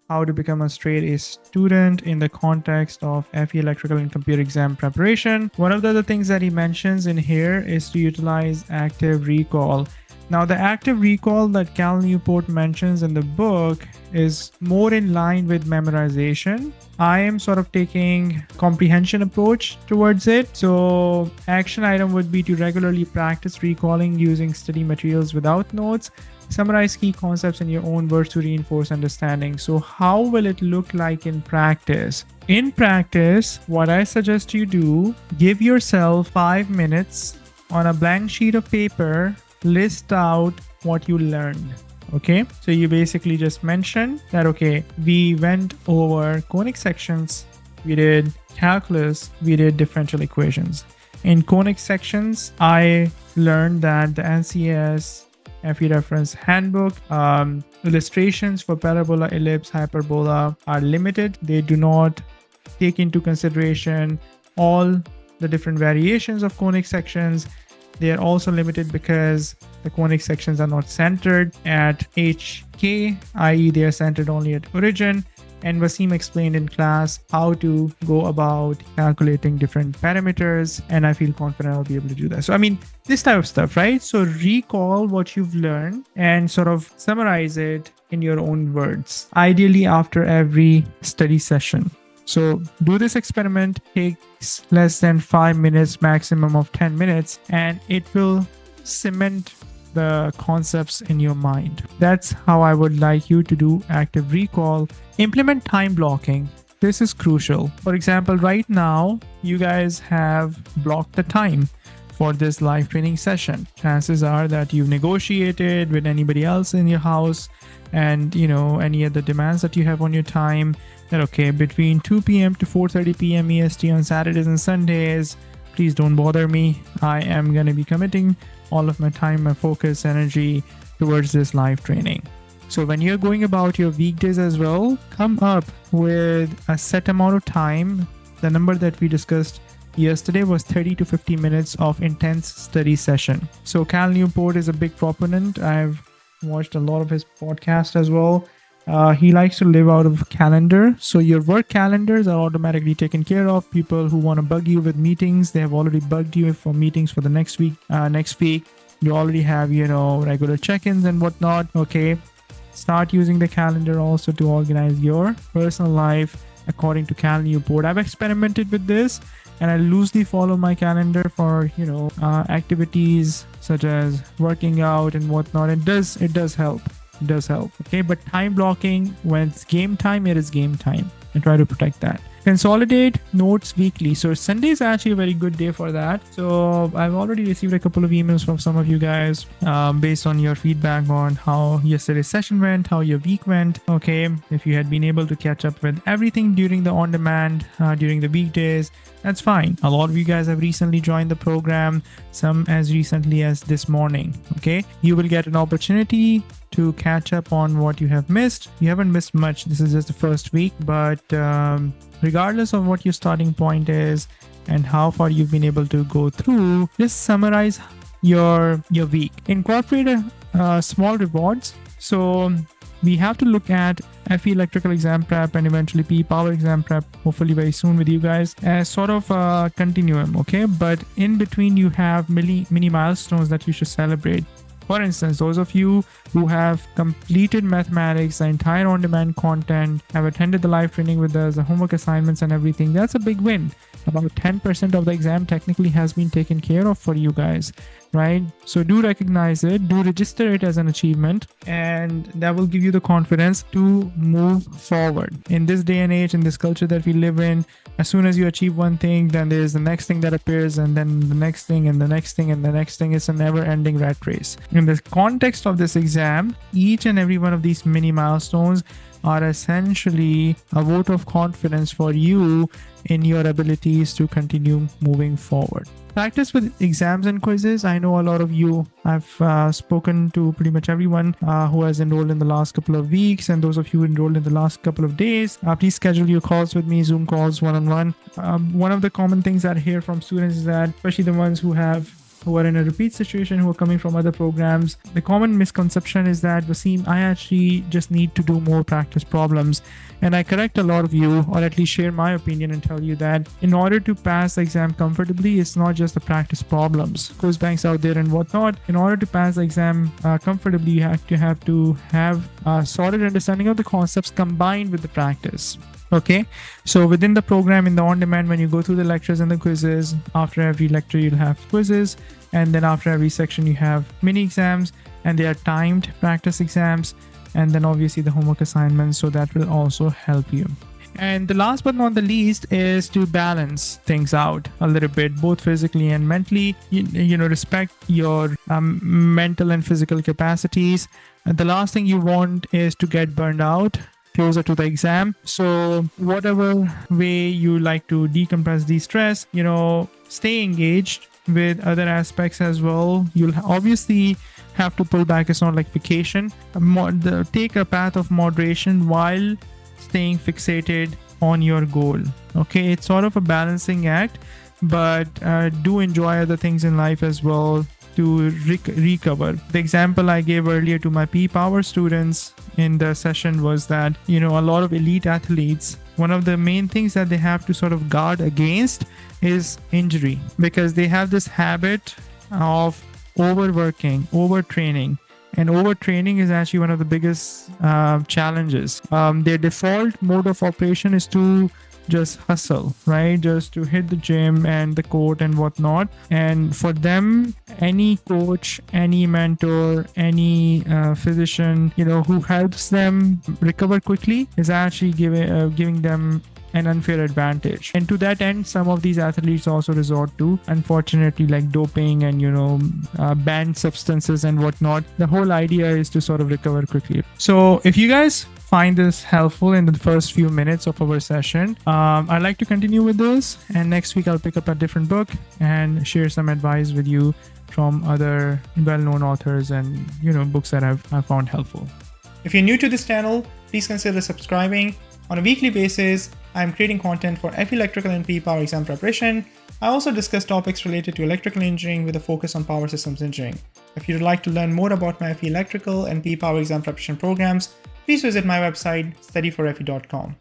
how to become a straight A student in the context of FE electrical and computer exam preparation. One of the other things that he mentions in here is to utilize active recall. Now, the active recall that Cal Newport mentions in the book is more in line with memorization. I am sort of taking comprehension approach towards it. So action item would be to regularly practice recalling using study materials without notes. Summarize key concepts in your own words to reinforce understanding. So how will it look like in practice? In practice, what I suggest you do, give yourself 5 minutes on a blank sheet of paper, list out what you learned. Okay, so you basically just mention that, okay, we went over conic sections, we did calculus, we did differential equations. In conic sections, I learned that the NCS FE reference handbook illustrations for parabola, ellipse, hyperbola are limited. They do not take into consideration all the different variations of conic sections. They are also limited because the conic sections are not centered at HK, i.e. they are centered only at origin. And Wasim explained in class how to go about calculating different parameters, and I feel confident I'll be able to do that. So, I mean, this type of stuff, right? So recall what you've learned and sort of summarize it in your own words, ideally after every study session. So do this experiment, takes less than 5 minutes, maximum of 10 minutes, and it will cement the concepts in your mind. That's how I would like you to do active recall. Implement time blocking. This is crucial. For example, right now, you guys have blocked the time for this live training session. Chances are that you've negotiated with anybody else in your house and, you know, any other demands that you have on your time, that, okay, between 2 p.m. to 4:30 p.m. EST on Saturdays and Sundays, please don't bother me. I am going to be committing all of my time, my focus, energy towards this live training. So when you're going about your weekdays as well, come up with a set amount of time. The number that we discussed yesterday was 30 to 50 minutes of intense study session. So Cal Newport is a big proponent. I've watched a lot of his podcasts as well. He likes to live out of calendar. So your work calendars are automatically taken care of. People who want to bug you with meetings, they have already bugged you for meetings for the next week. You already have, you know, regular check-ins and whatnot. Okay. Start using the calendar also to organize your personal life according to Cal Newport. I've experimented with this and I loosely follow my calendar for, you know, activities such as working out and whatnot. It does help. It does help. Okay. But time blocking, when it's game time, it is game time, and try to protect that. Consolidate notes weekly. So Sunday is actually a very good day for that. So I've already received a couple of emails from some of you guys based on your feedback on how yesterday's session went, how your week went. Okay, if you had been able to catch up with everything during the on-demand, during the weekdays, that's fine. A lot of you guys have recently joined the program, some as recently as this morning. Okay, you will get an opportunity to catch up on what you have missed. You haven't missed much. This is just the first week, but regardless of what your starting point is and how far you've been able to go through, just summarize your week. Incorporate small rewards. So we have to look at FE electrical exam prep and eventually PE power exam prep, hopefully very soon with you guys, as sort of a continuum. Okay, but in between you have mini milestones that you should celebrate. For instance, those of you who have completed mathematics, the entire on-demand content, have attended the live training with us, the homework assignments and everything, that's a big win. About 10% of the exam technically has been taken care of for you guys, right? So do recognize it, do register it as an achievement, and that will give you the confidence to move forward. In this day and age, in this culture that we live in, as soon as you achieve one thing, then there's the next thing that appears, and then the next thing, and the next thing, and the next thing. It's a never-ending rat race. In the context of this exam, each and every one of these mini milestones are essentially a vote of confidence for you in your abilities to continue moving forward. Practice with exams and quizzes. I know a lot of you, I've spoken to pretty much everyone who has enrolled in the last couple of weeks, and those of you who enrolled in the last couple of days, please schedule your calls with me, Zoom calls, one-on-one. One of the common things that I hear from students is that, especially the ones who have who are in a repeat situation, who are coming from other programs, the common misconception is that, Wasim, I actually just need to do more practice problems. And I correct a lot of you, or at least share my opinion and tell you that in order to pass the exam comfortably, it's not just the practice problems, quiz banks out there and whatnot. In order to pass the exam comfortably, you have to have a solid understanding of the concepts combined with the practice. Okay, so within the program, in the on-demand, when you go through the lectures and the quizzes, after every lecture you'll have quizzes, and then after every section you have mini exams, and they are timed practice exams, and then obviously the homework assignments, so that will also help you. And the last but not the least is to balance things out a little bit, both physically and mentally. Respect your mental and physical capacities. And the last thing you want is to get burned out closer to the exam. So whatever way you like to decompress, de-stress, stay engaged with other aspects as well. You'll obviously have to pull back. It's not like vacation. Take a path of moderation while staying fixated on your goal. Okay, it's sort of a balancing act, but do enjoy other things in life as well to recover. The example I gave earlier to my P-Power students in the session was that, a lot of elite athletes, one of the main things that they have to sort of guard against is injury, because they have this habit of overworking, overtraining. And overtraining is actually one of the biggest challenges. Their default mode of operation is to just hustle, right? Just to hit the gym and the court and whatnot. And for them, any coach, any mentor, any physician, who helps them recover quickly is actually giving them an unfair advantage. And to that end, some of these athletes also resort to, unfortunately, like doping and banned substances and whatnot. The whole idea is to sort of recover quickly. So if you guys find this helpful in the first few minutes of our session, I'd like to continue with this, and next week I'll pick up a different book and share some advice with you from other well-known authors and books that I've found helpful. If you're new to this channel, please consider subscribing. On a weekly basis, I'm creating content for FE Electrical and P-Power exam preparation. I also discuss topics related to electrical engineering with a focus on power systems engineering. If you'd like to learn more about my FE Electrical and P-Power exam preparation programs, please visit my website, studyforfe.com.